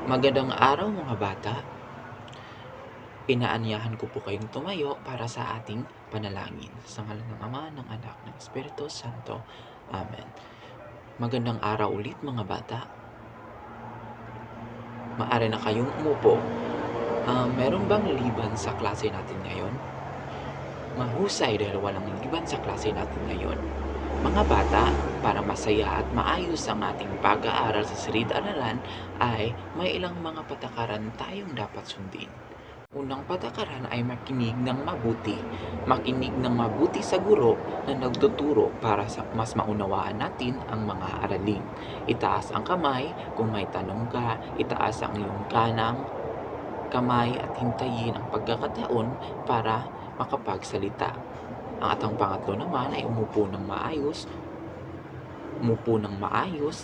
Magandang araw mga bata. Inaanyahan ko po kayong tumayo para sa ating panalangin. Sa ngalan ng Ama, ng Anak, ng Espiritu Santo. Amen. Magandang araw ulit mga bata. Maaari na kayong umupo. Meron bang liban sa klase natin ngayon? Mahusay dahil walang liban sa klase natin ngayon. Mga bata, para masaya at maayos ang ating pag-aaral sa silid-aralan ay may ilang mga patakaran tayong dapat sundin. Unang patakaran ay makinig ng mabuti. Makinig ng mabuti sa guro na nagtuturo para sa mas maunawaan natin ang mga aralin. Itaas ang kamay kung may tanong ka, itaas ang iyong kanang kamay at hintayin ang pagkakataon para makapagsalita. Ang atang pangatlo naman ay umupo ng maayos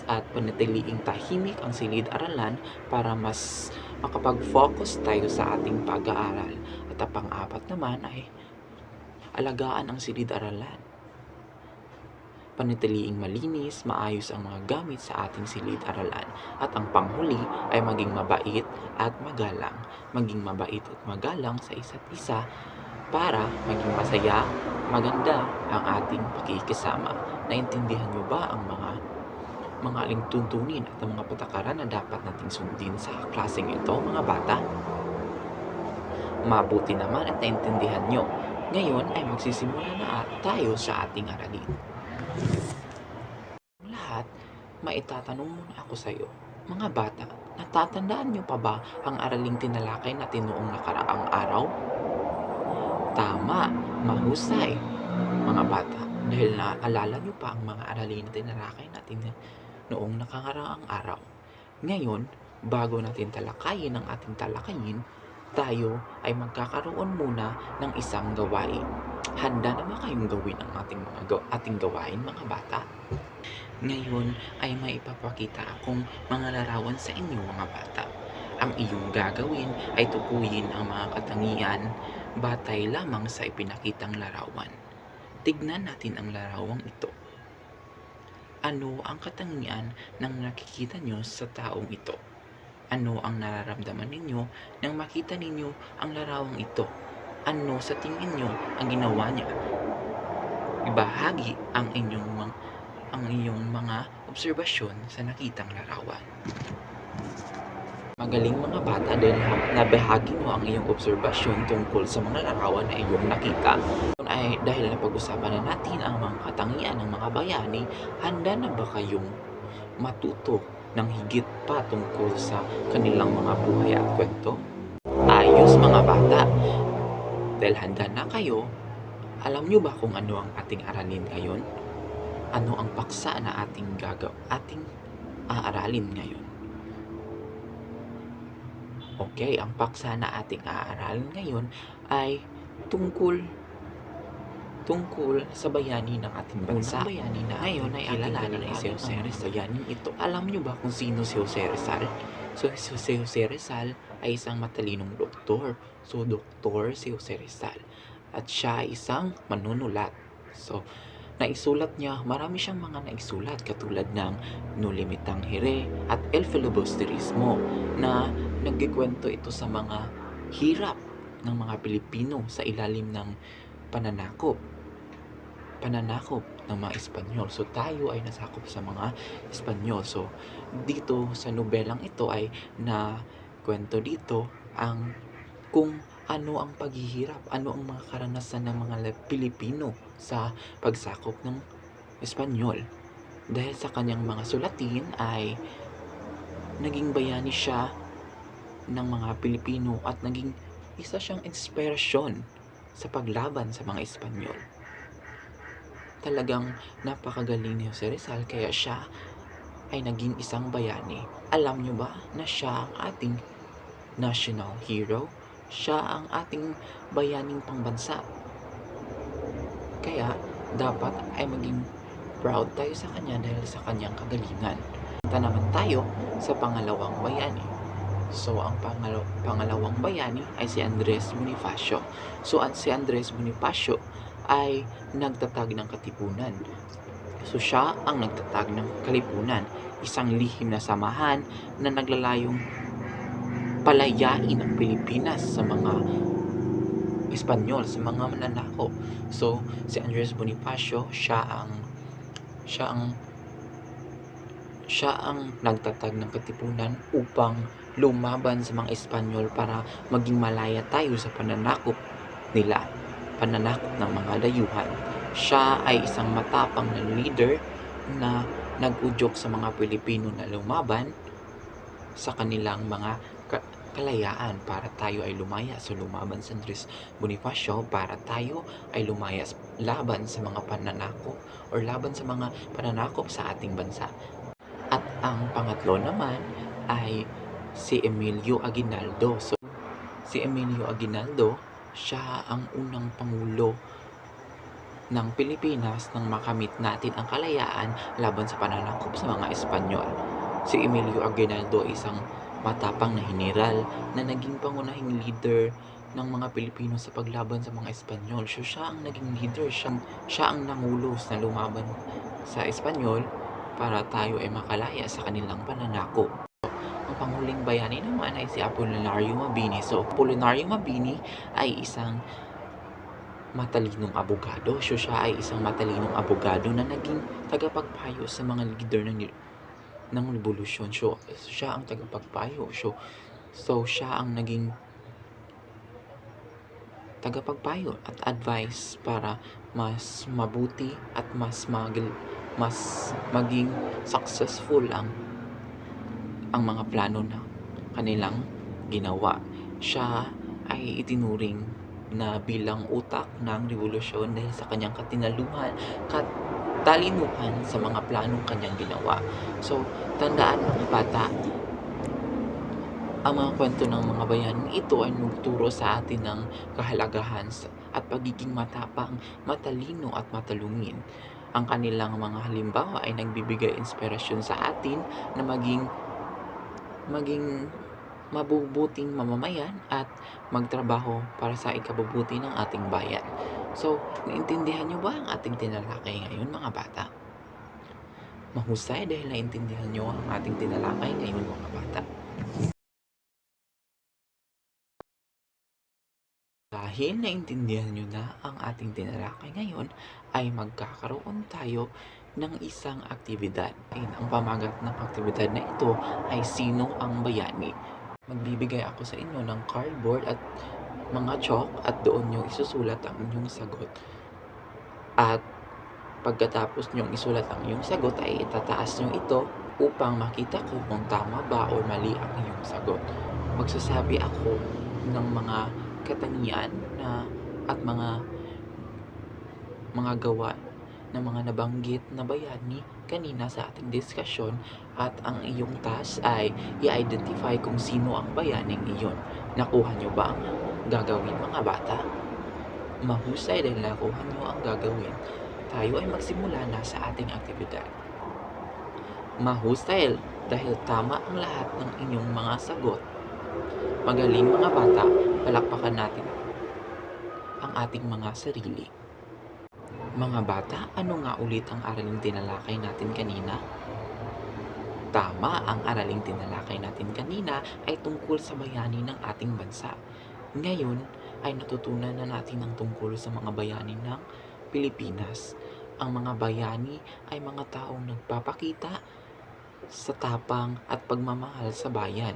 at panatiliing tahimik ang silid-aralan para mas makapag-focus tayo sa ating pag-aaral. At ang pang-apat naman ay alagaan ang silid-aralan. Panatiliing malinis, maayos ang mga gamit sa ating silid-aralan. At ang panghuli ay maging mabait at magalang. Maging mabait at magalang sa isa't isa para maging masaya, maganda ang ating pakikisama. Naintindihan nyo ba ang mga aling tuntunin at ang mga patakaran na dapat nating sundin sa klaseng ito, mga bata? Mabuti naman at naintindihan nyo. Ngayon ay magsisimula na tayo sa ating aralin. Lahat, maitatanong muna ako sa iyo. Mga bata, natatandaan nyo pa ba ang araling tinalakay natin noong nakaraang araw? Tama, mahusay, mga bata, dahil naalala nyo pa ang mga aralin na tinalakay natin noong nakaraang araw. Ngayon, bago natin talakayin ang ating talakayin, tayo ay magkakaroon muna ng isang gawain. Handa na ba kayong gawin ang ating gawain, mga bata? Ngayon ay maipapakita akong mga larawan sa inyo, mga bata. Ang iyong gagawin ay tukuyin ang mga katangian batay lamang sa ipinakitang larawan. Tignan natin ang larawang ito. Ano ang katangian ng nakikita nyo sa taong ito? Ano ang nararamdaman ninyo nang makita ninyo ang larawang ito? Ano sa tingin nyo ang ginawa niya? Ibahagi ang iyong mga obserbasyon sa nakitang larawan. Magaling mga bata dahil nabahagi mo ang iyong obserbasyon tungkol sa mga larawan na iyong nakita. Ay dahil napag-usapan na natin ang mga katangian ng mga bayani, handa na ba kayong matuto ng higit pa tungkol sa kanilang mga buhay at kwento? Ayos mga bata! Dahil handa na kayo, alam nyo ba kung ano ang ating aralin ngayon? Ano ang paksa na ating aaralin ngayon? Okay, ang paksa na ating aaralin ngayon ay tungkol sa bayani ng ating bansa. Unang bayani na ngayon ay kilalanin na si Jose Rizal. Bayaning ito. Alam nyo ba kung sino si Jose Rizal? So, si Jose Rizal ay isang matalinong doktor. So, doktor si Jose Rizal. At siya ay isang manunulat. So, marami siyang mga naisulat katulad ng No Limitang Hire at El Filibusterismo na nagkikwento ito sa mga hirap ng mga Pilipino sa ilalim ng pananakop ng mga Espanyol. So tayo ay nasakop sa mga Espanyol. So dito sa nobelang ito ay na kwento dito kung ano ang paghihirap, ano ang mga karanasan ng mga Pilipino sa pagsakop ng Espanyol. Dahil sa kanyang mga sulatin ay naging bayani siya ng mga Pilipino at naging isa siyang inspirasyon sa paglaban sa mga Espanyol. Talagang napakagaling ni Jose Rizal kaya siya ay naging isang bayani. Alam nyo ba na siya ang ating national hero? Siya ang ating bayaning pangbansa. Kaya dapat ay maging proud tayo sa kanya dahil sa kanyang kagalingan. Punta naman tayo sa pangalawang bayani. So, ang pangalawang bayani ay si Andres Bonifacio. So, si Andres Bonifacio ay nagtatag ng katipunan. So, siya ang nagtatag ng kalipunan. Isang lihim na samahan na naglalayong palayain ang Pilipinas sa mga Espanyol, sa mga mananakop. So, si Andres Bonifacio, siya ang siya ang nagtatag ng katipunan upang lumaban sa mga Espanyol para maging malaya tayo sa pananakop nila, pananakop ng mga dayuhan. Siya ay isang matapang na leader na nag-udyok sa mga Pilipino na lumaban sa kanilang mga kalayaan para tayo ay lumaya. So lumaban si Andres Bonifacio para tayo ay lumaya laban sa mga pananakop or laban sa mga pananakop sa ating bansa. At ang pangatlo naman ay si Emilio Aguinaldo. So si Emilio Aguinaldo, siya ang unang pangulo ng Pilipinas nang makamit natin ang kalayaan laban sa pananakop sa mga Espanyol. Si Emilio Aguinaldo ay isang matapang na heneral na naging pangunahing leader ng mga Pilipino sa paglaban sa mga Espanyol. So siya ang naging leader, siya ang nangulos na lumaban sa Espanyol para tayo ay makalaya sa kanilang pananakop. Ang panghuling bayani naman ay si Apolinario Mabini. So Apolinario Mabini ay isang matalinong abogado. So siya ay isang matalinong abogado na naging tagapagpayo sa mga leader ng revolusyon. So siya ang tagapagpayo. So siya ang naging tagapagpayo at advice para mas mabuti at mas maging successful ang mga plano na kanilang ginawa. Siya ay itinuring na bilang utak ng revolusyon dahil sa kanyang katalinuhan sa mga planong kanyang ginawa. So, tandaan mga bata, ang mga kwento ng mga bayan ito ay nagturo sa atin ng kahalagahan at pagiging matapang, matalino at matalungin. Ang kanilang mga halimbawa ay nagbibigay inspirasyon sa atin na maging mabubuting mamamayan at magtrabaho para sa ikabubuti ng ating bayan. So, naintindihan niyo ba ang ating tinalakay ngayon mga bata? Mahusay dahil naintindihan niyo ang ating tinalakay ngayon mga bata. Dahil naintindihan niyo na ang ating tinalakay ngayon, ay magkakaroon tayo ng isang aktibidad. Ang pamagat ng aktibidad na ito ay Sino ang Bayani? Magbibigay ako sa inyo ng cardboard at mga chalk at doon nyo isusulat ang inyong sagot. At pagkatapos nyong isulat ang inyong sagot ay itataas nyo ito upang makita ko kung tama ba o mali ang inyong sagot. Magsasabi ako ng mga katangian at mga gawa ng mga nabanggit na bayani kanina sa ating diskusyon at ang iyong task ay i-identify kung sino ang bayaning iyon. Nakuha nyo ba ang gagawin mga bata? Mahusay dahil nakuha nyo ang gagawin. Tayo ay magsimula na sa ating aktibidad. Mahusay dahil tama ang lahat ng inyong mga sagot. Magaling mga bata, palakpakan natin ang ating mga sarili. Mga bata, ano nga ulit ang araling tinalakay natin kanina? Tama, ang araling tinalakay natin kanina ay tungkol sa bayani ng ating bansa. Ngayon ay natutunan na natin ang tungkol sa mga bayani ng Pilipinas. Ang mga bayani ay mga taong nagpapakita sa tapang at pagmamahal sa bayan.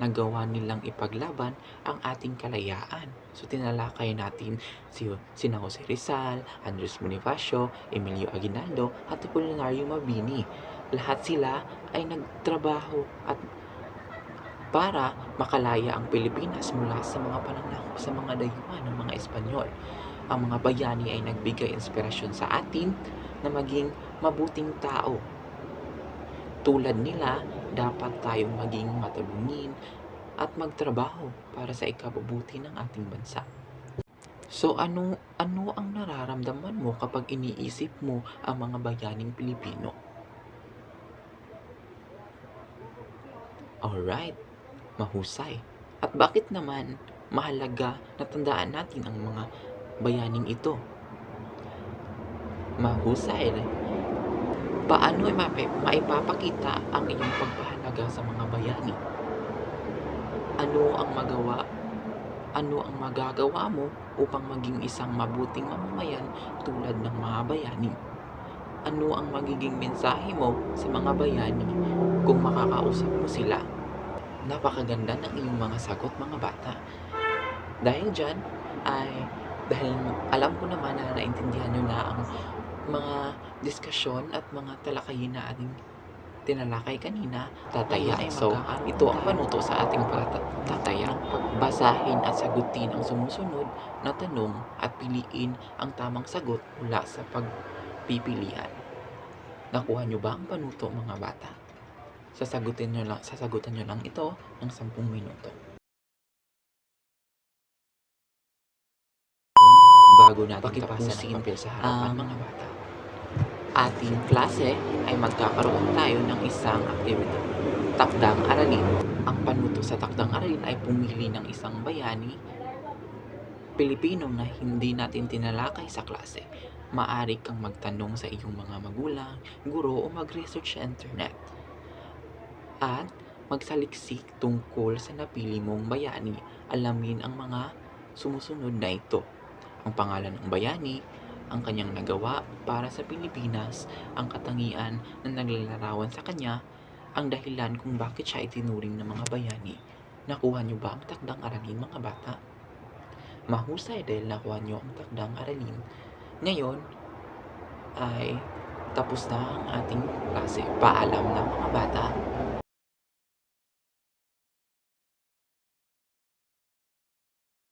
Nagawa nilang ipaglaban ang ating kalayaan. So tinalakay natin sina Jose Rizal, Andres Bonifacio, Emilio Aguinaldo at Apolinario Mabini. Lahat sila ay nagtrabaho at para makalaya ang Pilipinas mula sa mga pananakop sa mga dayuhan ng mga Espanyol. Ang mga bayani ay nagbigay inspirasyon sa atin na maging mabuting tao. Tulad nila, dapat tayong maging matalungin at magtrabaho para sa ikabubuti ng ating bansa. So ano ang nararamdaman mo kapag iniisip mo ang mga bayaning Pilipino? Alright, mahusay. At bakit naman mahalaga na tandaan natin ang mga bayaning ito? Mahusay. Paano maipapakita ang iyong pagpahalaga sa mga bayani? Ano ang magawa ano ang magagawa mo upang maging isang mabuting mamamayan tulad ng mga bayani? Ano ang magiging mensahe mo sa mga bayani kung makakausap mo sila? Napakaganda ng iyong mga sagot, mga bata. Dahil diyan ay dahil alam ko naman na naintindihan niyo na ang mga diskusyon at mga talakayin na ating tinalakay kanina, tataya ay ito ang panuto sa ating tataya. Basahin at sagutin ang sumusunod na tanong at piliin ang tamang sagot mula sa pagpipilian. Nakuha niyo ba ang panuto, mga bata? Sasagutan niyo lang ito ng 10 minuto. Bago natin tapusin sa harapan, mga bata, ating klase ay magkakaroon tayo ng isang activity, takdang aralin. Ang panuto sa takdang aralin ay pumili ng isang bayani Pilipino na hindi natin tinalakay sa klase. Maaari kang magtanong sa iyong mga magulang, guro o mag-research sa internet. At magsaliksik tungkol sa napili mong bayani. Alamin ang mga sumusunod na ito: ang pangalan ng bayani, ang kanyang nagawa para sa Pilipinas, ang katangian na naglalarawan sa kanya, ang dahilan kung bakit siya itinuring ng mga bayani. Nakuha niyo ba ang takdang aralin, mga bata? Mahusay dahil nakuha niyo ang takdang aralin. Ngayon ay tapos na ang ating klase. Paalam na, mga bata.